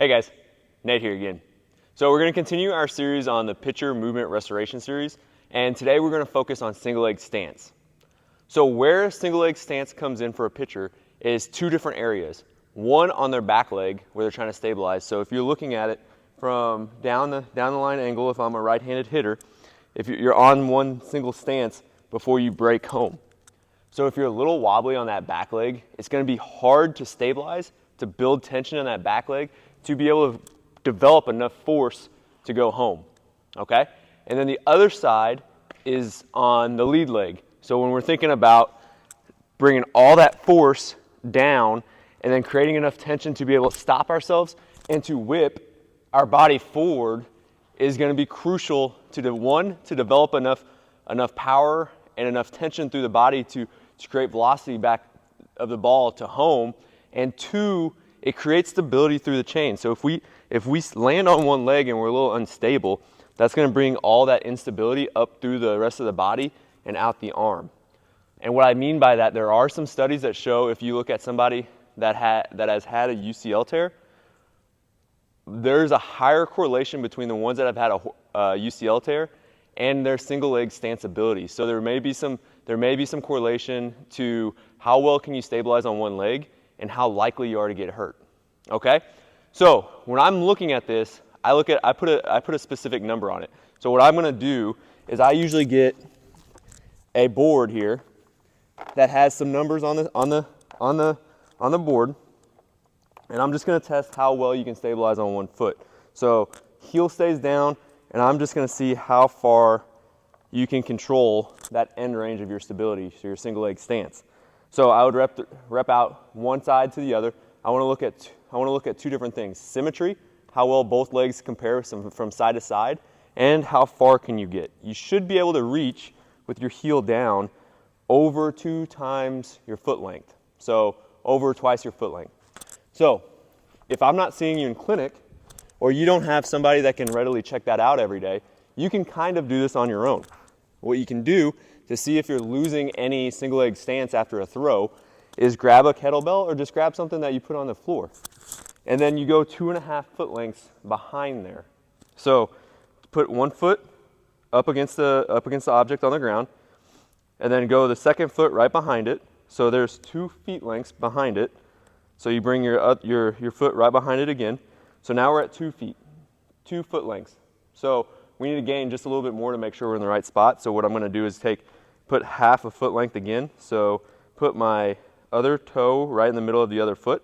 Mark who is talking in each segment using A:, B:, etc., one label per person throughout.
A: Hey guys, Nate here again. So we're going to continue our series on the pitcher movement restoration series, and today we're going to focus on single leg stance. So where single leg stance comes in for a pitcher is two different areas. One on their back leg where they're trying to stabilize. So if you're looking at it from down the line angle, if I'm a right-handed hitter, if you're on one single stance before you break home. So if you're a little wobbly on that back leg, it's going to be hard to stabilize, to build tension in that back leg, to be able to develop enough force to go home, okay? And then the other side is on the lead leg. So when we're thinking about bringing all that force down and then creating enough tension to be able to stop ourselves and to whip our body forward is going to be crucial to to develop enough power and enough tension through the body to create velocity back of the ball to home, and two, it creates stability through the chain. So if we land on one leg and we're a little unstable, that's going to bring all that instability up through the rest of the body and out the arm. And what I mean by that, there are some studies that show if you look at somebody that has had a UCL tear, there's a higher correlation between the ones that have had a UCL tear and their single leg stance ability. So there may be some correlation to how well can you stabilize on one leg and how likely you are to get hurt. Okay? So when I'm looking at this, I put a specific number on it. So what I'm going to do is I usually get a board here that has some numbers on the board, and I'm just going to test how well you can stabilize on one foot. So heel stays down, and I'm just going to see how far you can control that end range of your stability, so your single leg stance. So I would rep out one side to the other. I want to look at two different things: symmetry, how well both legs compare from side to side, and how far can you get. You should be able to reach with your heel down over 2 times your foot length. So over twice your foot length. So if I'm not seeing you in clinic, or you don't have somebody that can readily check that out every day, you can kind of do this on your own. What you can do to see if you're losing any single leg stance after a throw is grab a kettlebell or just grab something that you put on the floor. And then you go 2.5 foot lengths behind there. So put one foot up against the object on the ground, and then go the second foot right behind it. So there's 2 feet lengths behind it. So you bring your foot right behind it again. So now we're at 2 feet, 2 foot lengths. So we need to gain just a little bit more to make sure we're in the right spot. So what I'm going to do is put half a foot length again. So put my other toe right in the middle of the other foot,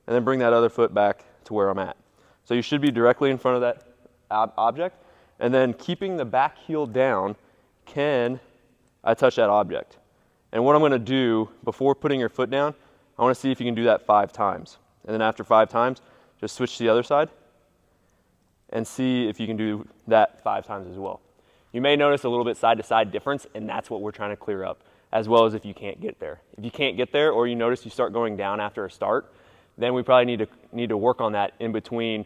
A: and then bring that other foot back to where I'm at. So you should be directly in front of that object, and then keeping the back heel down, can I touch that object? And what I'm going to do before putting your foot down, I want to see if you can do that 5 times. And then after 5 times, just switch to the other side and see if you can do that 5 times as well. You may notice a little bit side-to-side difference, and that's what we're trying to clear up, as well as if you can't get there. If you can't get there, or you notice you start going down after a start, then we probably need to work on that in between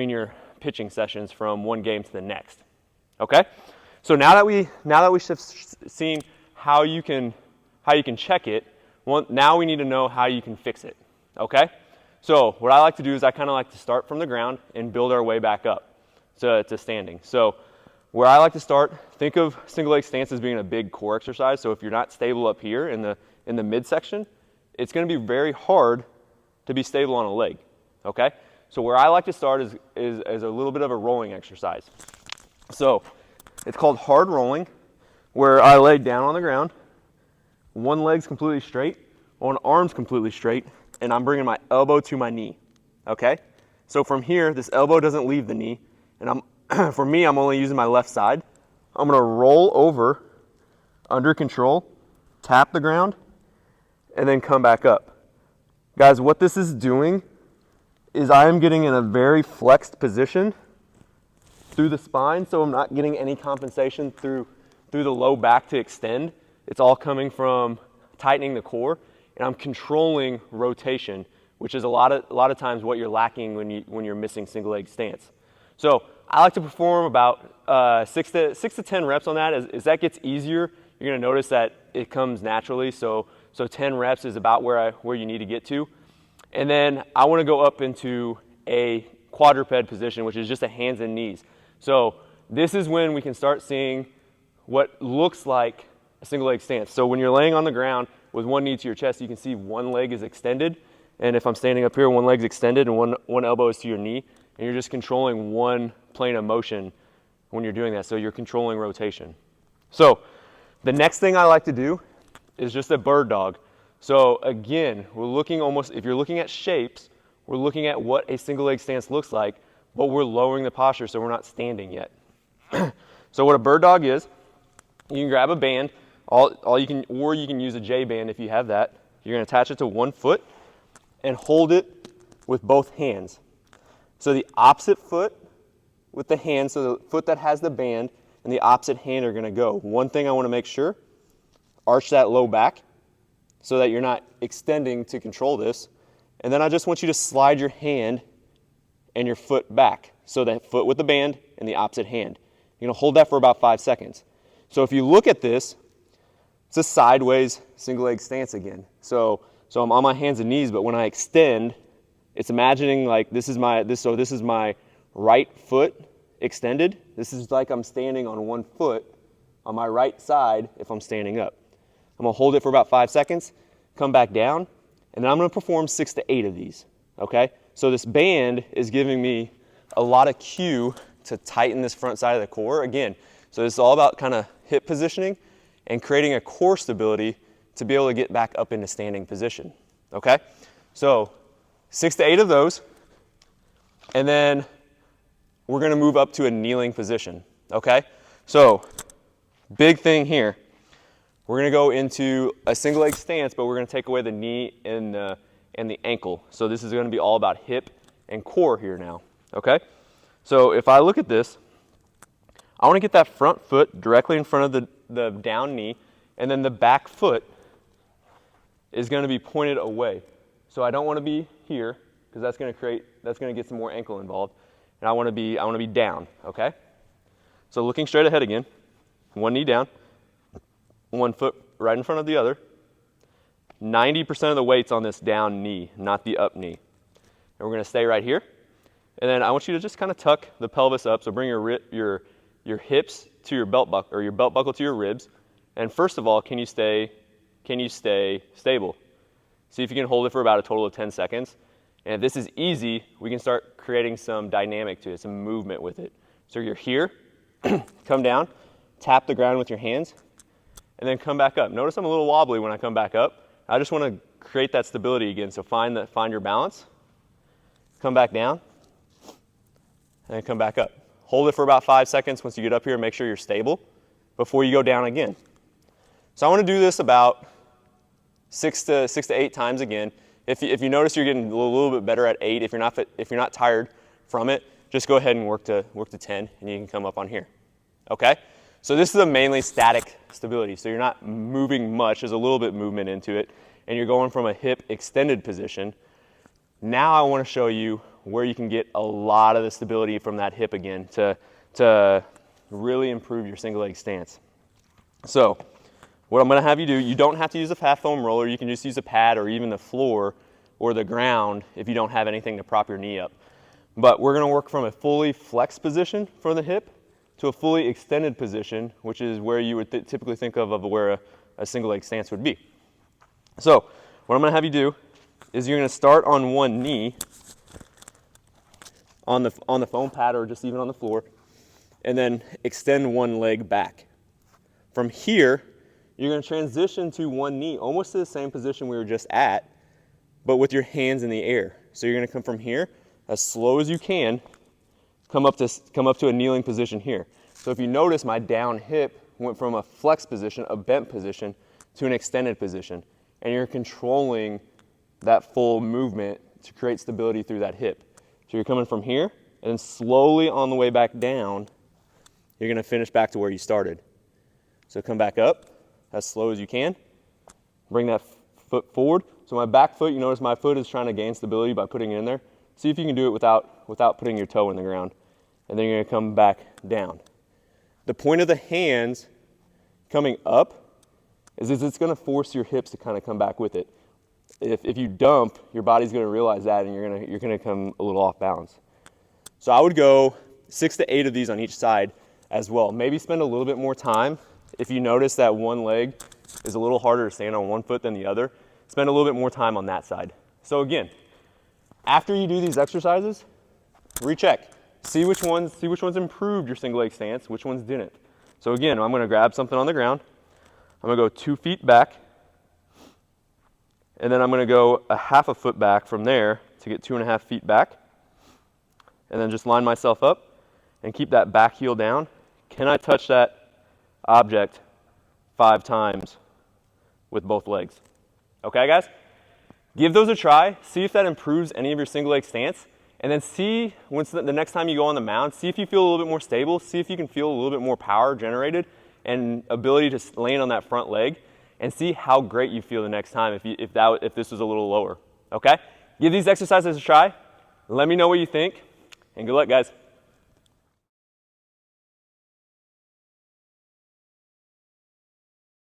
A: your pitching sessions from one game to the next. Okay? So now that we've seen how you can check it, now we need to know how you can fix it. Okay? So what I like to do is I kind of like to start from the ground and build our way back up to standing. So where I like to start, think of single leg stance as being a big core exercise. So if you're not stable up here in the midsection, it's going to be very hard to be stable on a leg. Okay? So where I like to start is a little bit of a rolling exercise. So it's called hard rolling, where I lay down on the ground, one leg's completely straight, one arm's completely straight, and I'm bringing my elbow to my knee. Okay? So from here, this elbow doesn't leave the knee, and for me, I'm only using my left side. I'm going to roll over under control, tap the ground, and then come back up. Guys, what this is doing is I am getting in a very flexed position through the spine, so I'm not getting any compensation through the low back to extend. It's all coming from tightening the core, and I'm controlling rotation, which is a lot of times what you're lacking when you're missing single leg stance. So I like to perform about 6 to 10 reps on that. As that gets easier, you're going to notice that it comes naturally. So 10 reps is about where you need to get to. And then I want to go up into a quadruped position, which is just a hands and knees. So this is when we can start seeing what looks like a single leg stance. So when you're laying on the ground with one knee to your chest, you can see one leg is extended. And if I'm standing up here, one leg's extended and one elbow is to your knee. And you're just controlling one plane of motion when you're doing that. So you're controlling rotation. So the next thing I like to do is just a bird dog. So again, we're looking almost, if you're looking at shapes, we're looking at what a single leg stance looks like, but we're lowering the posture so we're not standing yet. So what a bird dog is, you can grab a band, or you can use a J band if you have that. You're gonna attach it to one foot and hold it with both hands. So the opposite foot with the hand, so the foot that has the band and the opposite hand are gonna go. One thing I wanna make sure, arch that low back so that you're not extending to control this. And then I just want you to slide your hand and your foot back. So that foot with the band and the opposite hand. You're gonna hold that for about 5 seconds. So if you look at this, it's a sideways single leg stance again. So I'm on my hands and knees, but when I extend, it's imagining like this is my right foot extended. This is like I'm standing on one foot on my right side if I'm standing up. I'm gonna hold it for about 5 seconds, come back down, and then I'm gonna perform 6 to 8 of these, okay? So this band is giving me a lot of cue to tighten this front side of the core again. So this is all about kind of hip positioning and creating a core stability to be able to get back up into standing position, okay? So 6 to 8 of those, and then we're gonna move up to a kneeling position, okay? So big thing here, we're gonna go into a single leg stance, but we're gonna take away the knee and the ankle. So this is gonna be all about hip and core here now, okay? So if I look at this, I wanna get that front foot directly in front of the down knee, and then the back foot is gonna be pointed away. So I don't wanna be here, because that's gonna get some more ankle involved, and I wanna be down, okay? So looking straight ahead again, one knee down, one foot right in front of the other. 90% of the weight's on this down knee, not the up knee. And we're gonna stay right here. And then I want you to just kind of tuck the pelvis up, so bring your hips to your belt buckle, or your belt buckle to your ribs. And first of all, can you stay stable? See if you can hold it for about a total of 10 seconds. And if this is easy, we can start creating some dynamic to it, some movement with it. So you're here, come down, tap the ground with your hands, and then come back up. Notice I'm a little wobbly when I come back up. I just want to create that stability again. So find your balance, come back down, and then come back up. Hold it for about 5 seconds once you get up here and make sure you're stable before you go down again. So I want to do this about 6 to 8 times again. If you notice you're getting a little bit better at 8, if you're not tired from it, just go ahead and work to 10, and you can come up on here. Okay? So this is a mainly static stability. So you're not moving much. There's a little bit of movement into it, and you're going from a hip extended position. Now I want to show you where you can get a lot of the stability from that hip again to really improve your single leg stance. So what I'm going to have you do, you don't have to use a fat foam roller. You can just use a pad or even the floor or the ground if you don't have anything to prop your knee up. But we're going to work from a fully flexed position for the hip to a fully extended position, which is where you would typically think of where a single leg stance would be. So what I'm going to have you do is you're going to start on one knee on the foam pad or just even on the floor, and then extend one leg back. From here, you're going to transition to one knee, almost to the same position we were just at, but with your hands in the air. So you're going to come from here as slow as you can, come up to a kneeling position here. So if you notice, my down hip went from a flex position, a bent position, to an extended position. And you're controlling that full movement to create stability through that hip. So you're coming from here, and then slowly on the way back down, you're going to finish back to where you started. So come back up as slow as you can. Bring that foot forward. So my back foot, you notice my foot is trying to gain stability by putting it in there. See if you can do it without putting your toe in the ground. And then you're going to come back down. The point of the hands coming up is it's going to force your hips to kind of come back with it. If you dump, your body's gonna realize that and you're gonna come a little off balance. So I would go 6 to 8 of these on each side as well. Maybe spend a little bit more time. If you notice that one leg is a little harder to stand on one foot than the other, spend a little bit more time on that side. So again, after you do these exercises, recheck. See which ones improved your single leg stance, which ones didn't. So again, I'm gonna grab something on the ground. I'm gonna go 2 feet back, and then I'm gonna go a half a foot back from there to get 2.5 feet back, and then just line myself up and keep that back heel down. Can I touch that object 5 times with both legs? Okay, guys? Give those a try, see if that improves any of your single leg stance, and then see once the next time you go on the mound, see if you feel a little bit more stable, see if you can feel a little bit more power generated and ability to land on that front leg, and see how great you feel the next time if this was a little lower, okay? Give these exercises a try, let me know what you think, and good luck, guys.